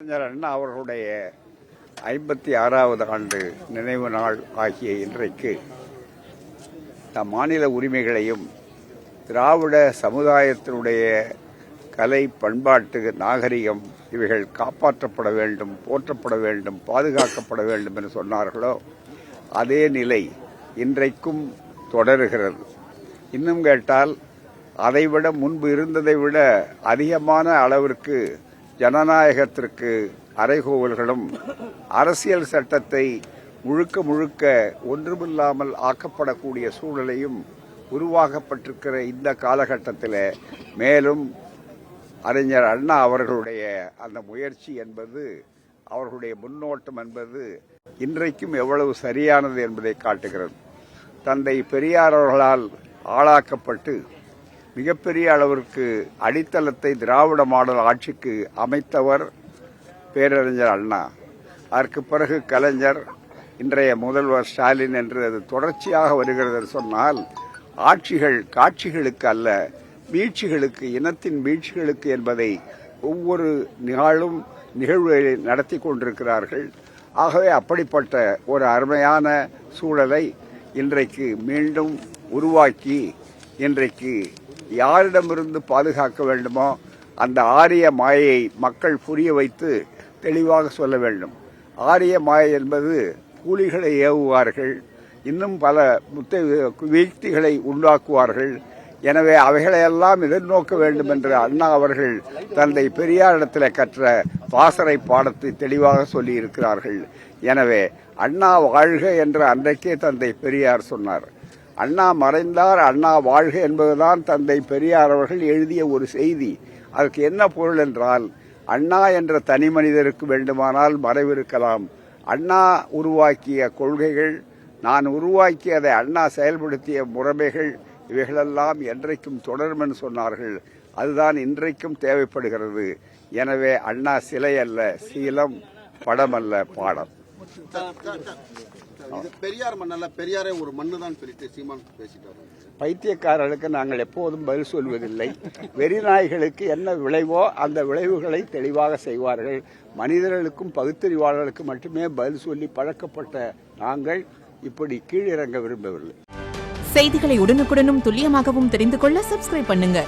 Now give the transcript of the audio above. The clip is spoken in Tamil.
அறிஞர் அண்ணா அவர்களுடைய 56வது ஆண்டு நினைவு நாள் ஆகிய இன்றைக்கு நம் மாநில உரிமைகளையும் திராவிட சமுதாயத்தினுடைய கலை, பண்பாட்டு, நாகரிகம் இவைகள் காப்பாற்றப்பட வேண்டும், போற்றப்பட வேண்டும், பாதுகாக்கப்பட வேண்டும் என்று சொன்னார்களோ அதே நிலை இன்றைக்கும் தொடருகிறது. இன்னும் கேட்டால் அதைவிட முன்பு இருந்ததை விட அதிகமான அளவிற்கு ஜனநாயகத்திற்கு அறைகூவல்களும் அரசியல் சட்டத்தை முழுக்க முழுக்க ஒன்றுமில்லாமல் ஆக்கப்படக்கூடிய சூழலையும் உருவாக்கப்பட்டிருக்கிற இந்த காலகட்டத்தில் மேலும் அறிஞர் அண்ணா அவர்களுடைய அந்த முயற்சி என்பது, அவர்களுடைய முன்னோட்டம் என்பது இன்றைக்கும் எவ்வளவு சரியானது என்பதை காட்டுகிறது. தந்தை பெரியார் அவர்களால் ஆளாக்கப்பட்டு மிகப்பெரிய அளவிற்கு அடித்தளத்தை திராவிட மாடல் ஆட்சிக்கு அமைத்தவர் பேரறிஞர் அண்ணா. அதற்கு பிறகு கலைஞர், இன்றைய முதல்வர் ஸ்டாலின் என்று அது தொடர்ச்சியாக வருகிறது சொன்னால் ஆட்சிகள் காட்சிகளுக்கு அல்ல, வீழ்ச்சிகளுக்கு, இனத்தின் வீழ்ச்சிகளுக்கு என்பதை ஒவ்வொரு நாளும் நிகழ்வுகளை நடத்தி கொண்டிருக்கிறார்கள். ஆகவே அப்படிப்பட்ட ஒரு அருமையான சூழலை இன்றைக்கு மீண்டும் உருவாக்கி இன்றைக்கு யாரிடமிருந்து பாதுகாக்க வேண்டுமோ அந்த ஆரிய மாயை மக்கள் புரிய வைத்து தெளிவாக சொல்ல வேண்டும். ஆரிய மாயை என்பது கூலிகளை ஏவுவார்கள், இன்னும் பல வீழ்ச்சிகளை உண்டாக்குவார்கள். எனவே அவைகளையெல்லாம் எதிர்நோக்க வேண்டும் என்று அண்ணா அவர்கள் தந்தை பெரியாரிடத்தில் கற்ற பாசறை பாடத்தை தெளிவாக சொல்லியிருக்கிறார்கள். எனவே அண்ணா வாழ்க என்று அன்றைக்கே தந்தை பெரியார் சொன்னார். அண்ணா மறைந்தார், அண்ணா வாழ்க என்பதுதான் தந்தை பெரியார் அவர்கள் எழுதிய ஒரு செய்தி. அதற்கு என்ன பொருள் என்றால், அண்ணா என்ற தனி மனிதருக்கு வேண்டுமானால் மறைவிருக்கலாம், அண்ணா உருவாக்கிய கொள்கைகள், நான் உருவாக்கியதை அண்ணா செயல்படுத்திய முறைமைகள் இவைகளெல்லாம் என்றைக்கும் தொடரும் என்று சொன்னார்கள். அதுதான் இன்றைக்கும் தேவைப்படுகிறது. எனவே அண்ணா சிலை அல்ல, சீலம், படம் அல்ல, பாடம். பெரியார் மண்ணல்ல, பெரியாரே ஒரு மண்ணு தான் சொல்லிட்டு சீமான் பேசிட்டாரு. பைத்தியக்காரர்களுக்கு நாங்கள் எப்போதும் பதில் சொல்வதில்லை. வெறிநாய்களுக்கு என்ன விளைவோ அந்த விளைவுகளை தெளிவாக செய்வார்கள். மனிதர்களுக்கும் பகுத்தறிவாளர்களுக்கும் மட்டுமே பதில் சொல்லி பழக்கப்பட்ட நாங்கள் இப்படி கீழிறங்க விரும்பவில்லை. செய்திகளை உடனுக்குடனும் துல்லியமாகவும் தெரிந்து கொள்ள சப்ஸ்கிரைப் பண்ணுங்க.